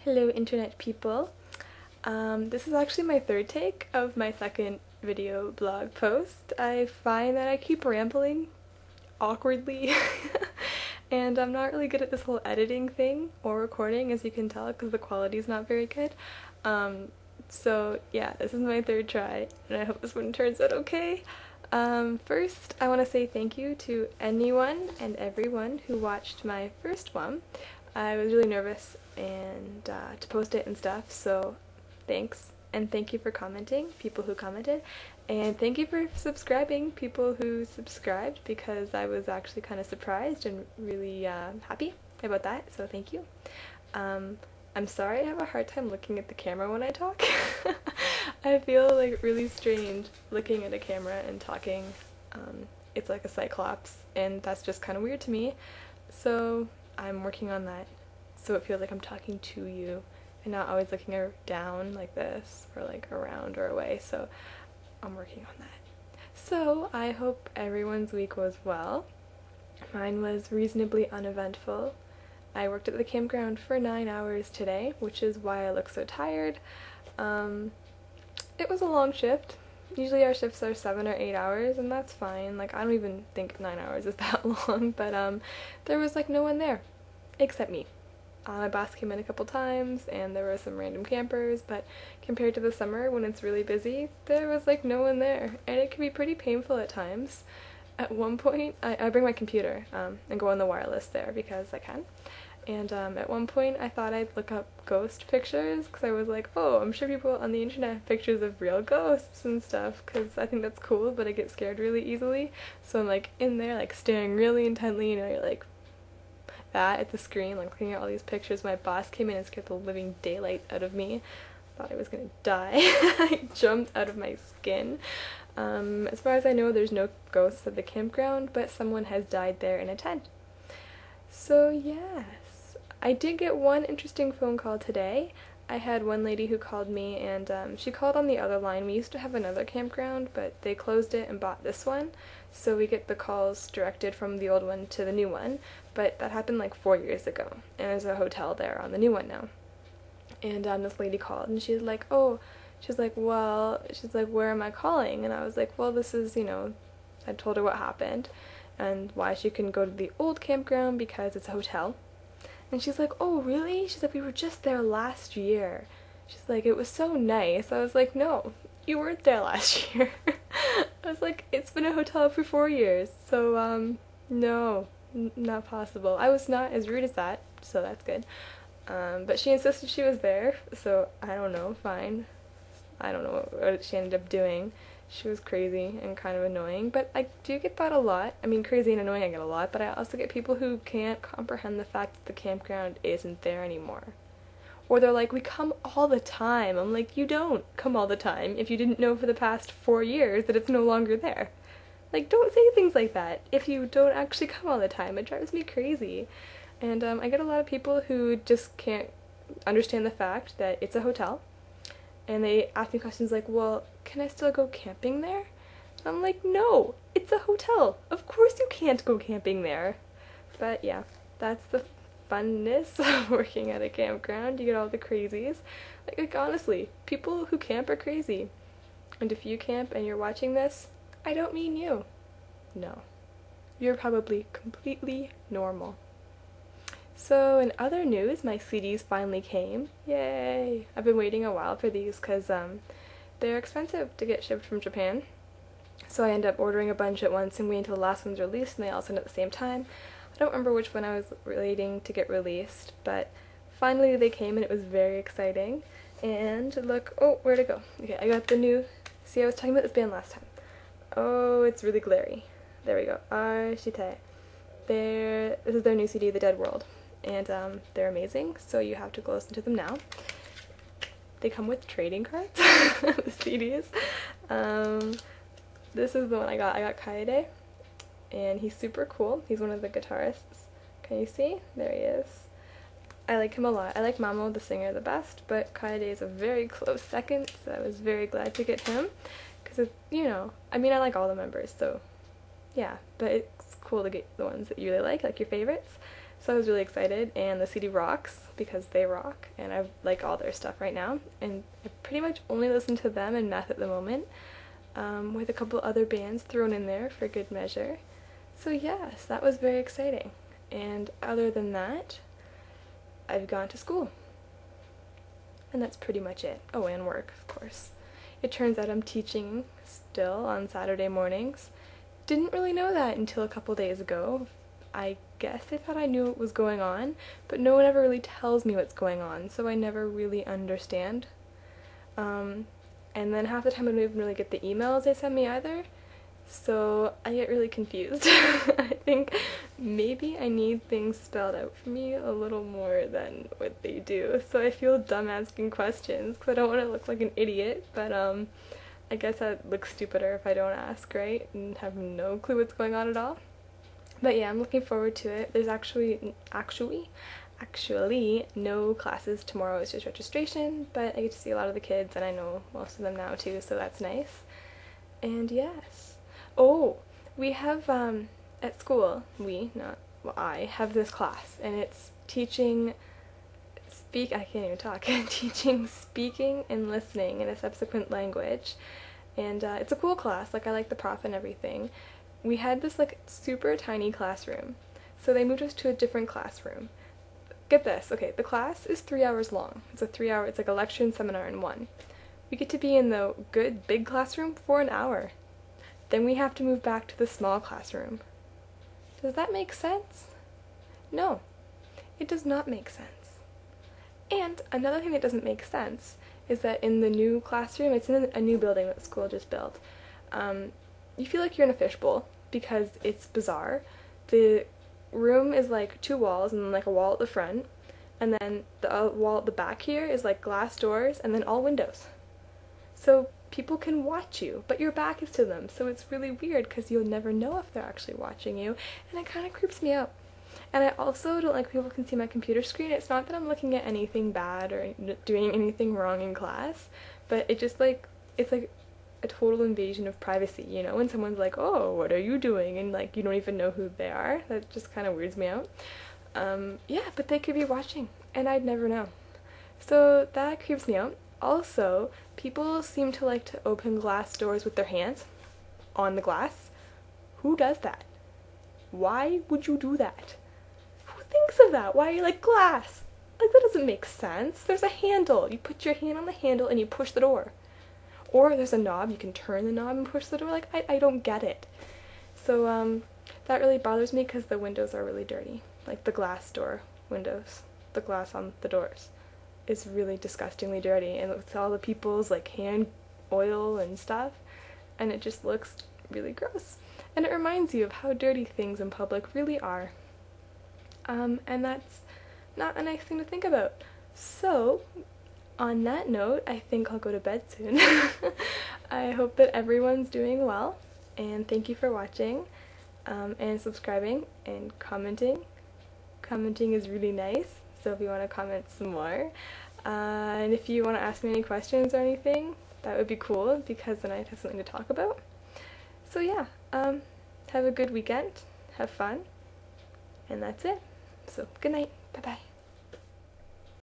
Hello internet people. This is actually my third take of my second video blog post. I find that I keep rambling awkwardly and I'm not really good at this whole editing thing or recording, as you can tell, because the quality is not very good. So yeah, this is my third try and I hope this one turns out okay. First, I want to say thank you to anyone and everyone who watched my first one. I was really nervous and to post it and stuff, so thanks. And thank you for commenting, people who commented. And thank you for subscribing, people who subscribed, because I was actually kind of surprised and really happy about that, so thank you. I'm sorry I have a hard time looking at the camera when I talk. I feel like really strange looking at a camera and talking. It's like a cyclops, and that's just kind of weird to me. So I'm working on that, so it feels like I'm talking to you and not always looking down like this or like around or away, so I'm working on that. So I hope everyone's week was well. Mine was reasonably uneventful. I worked at the campground for 9 hours today, which is why I look so tired. It was a long shift. Usually our shifts are 7 or 8 hours, and that's fine. Like, I don't even think 9 hours is that long, but there was like no one there except me. My boss came in a couple times and there were some random campers, but compared to the summer when it's really busy, there was like no one there, and it can be pretty painful at times. At one point, I bring my computer and go on the wireless there because I can. And at one point I thought I'd look up ghost pictures because I was like, oh, I'm sure people on the internet have pictures of real ghosts and stuff, because I think that's cool, but I get scared really easily. So I'm like in there like staring really intently, you know, you're like that at the screen, like looking at all these pictures. My boss came in and scared the living daylight out of me. Thought I was gonna die. I jumped out of my skin. As far as I know, there's no ghosts at the campground, but someone has died there in a tent. So yes, I did get one interesting phone call today. I had one lady who called me, and she called on the other line. We used to have another campground, but they closed it and bought this one, so we get the calls directed from the old one to the new one, but that happened like 4 years ago, and there's a hotel there on the new one now. And this lady called, and she's like, oh, she's like, where am I calling? And I was like, well, this is, you know, I told her what happened and why she couldn't go to the old campground because it's a hotel. And she's like, oh, really? She's like, we were just there last year. She's like, it was so nice. I was like, no, you weren't there last year. I was like, it's been a hotel for 4 years, so, no, not possible. I was not as rude as that, so that's good. But she insisted she was there, so I don't know, fine. I don't know what she ended up doing. She was crazy and kind of annoying, but I do get that a lot. I mean, crazy and annoying I get a lot, but I also get people who can't comprehend the fact that the campground isn't there anymore. Or they're like, we come all the time. I'm like, you don't come all the time if you didn't know for the past 4 years that it's no longer there. Like, don't say things like that if you don't actually come all the time. It drives me crazy. And I get a lot of people who just can't understand the fact that it's a hotel. And they ask me questions like, well, can I still go camping there? I'm like, no, it's a hotel. Of course you can't go camping there. But yeah, that's the funness of working at a campground. You get all the crazies. Like honestly, people who camp are crazy. And if you camp and you're watching this, I don't mean you. No. You're probably completely normal. So in other news, my CDs finally came. Yay! I've been waiting a while for these because they're expensive to get shipped from Japan. So I end up ordering a bunch at once and waiting until the last one's released, and they all send at the same time. I don't remember which one I was waiting to get released, but finally they came and it was very exciting. And look, oh, where'd it go? Okay, I got the new, see, I was talking about this band last time. Oh, it's really glary. There we go. Arshite. This is their new CD, The Dead World. And they're amazing, so you have to go listen to them now. They come with trading cards, the CDs. This is the one I got. I got Kaede, and he's super cool. He's one of the guitarists. Can you see? There he is. I like him a lot. I like Mamo, the singer, the best, but Kaede is a very close second, so I was very glad to get him. Because, you know, I mean, I like all the members, so yeah, but it's cool to get the ones that you really like your favorites. So I was really excited, and the CD rocks because they rock, and I like all their stuff right now, and I pretty much only listen to them and math at the moment, with a couple other bands thrown in there for good measure. So yes, that was very exciting. And other than that, I've gone to school. And that's pretty much it. Oh, and work, of course. It turns out I'm teaching still on Saturday mornings. Didn't really know that until a couple days ago. I guess I thought I knew what was going on, but no one ever really tells me what's going on, so I never really understand. And then half the time I don't even really get the emails they send me either, so I get really confused. I think maybe I need things spelled out for me a little more than what they do, so I feel dumb asking questions because I don't want to look like an idiot, but I guess that looks stupider if I don't ask, right, and have no clue what's going on at all. But yeah, I'm looking forward to it. There's actually no classes tomorrow, it's just registration, but I get to see a lot of the kids and I know most of them now too, so that's nice. And yes. Oh, we have at school, I have this class, and it's teaching I can't even talk. Teaching speaking and listening in a subsequent language. And it's a cool class, like I like the prof and everything. We had this like super tiny classroom, so they moved us to a different classroom. Get this, okay, the class is 3 hours long. It's like a lecture and seminar in one. We get to be in the good big classroom for an hour. Then we have to move back to the small classroom. Does that make sense? No, it does not make sense. And another thing that doesn't make sense is that in the new classroom, it's in a new building that the school just built, you feel like you're in a fishbowl because it's bizarre. The room is like 2 walls and then like a wall at the front, and then the wall at the back here is like glass doors and then all windows. So people can watch you, but your back is to them, so it's really weird because you'll never know if they're actually watching you, and it kind of creeps me out. And I also don't like people can see my computer screen. It's not that I'm looking at anything bad or doing anything wrong in class, but it just like, it's like a total invasion of privacy, you know, when someone's like, oh, what are you doing? And like, you don't even know who they are. That just kind of weirds me out. Yeah, but they could be watching, and I'd never know. So that creeps me out. Also, people seem to like to open glass doors with their hands on the glass. Who does that? Why would you do that? Who thinks of that? Why are you like, glass? Like, that doesn't make sense. There's a handle. You put your hand on the handle and you push the door. Or there's a knob, you can turn the knob and push the door. Like, I don't get it. So, that really bothers me because the windows are really dirty. Like, the glass door windows. The glass on the doors is really disgustingly dirty. And with all the people's, like, hand oil and stuff. And it just looks really gross. And it reminds you of how dirty things in public really are. And that's not a nice thing to think about. So, on that note, I think I'll go to bed soon. I hope that everyone's doing well, and thank you for watching, and subscribing, and commenting. Commenting is really nice, so if you want to comment some more. And if you want to ask me any questions or anything, that would be cool, because then I'd have something to talk about. So yeah, have a good weekend, have fun, and that's it. So, good night, bye-bye.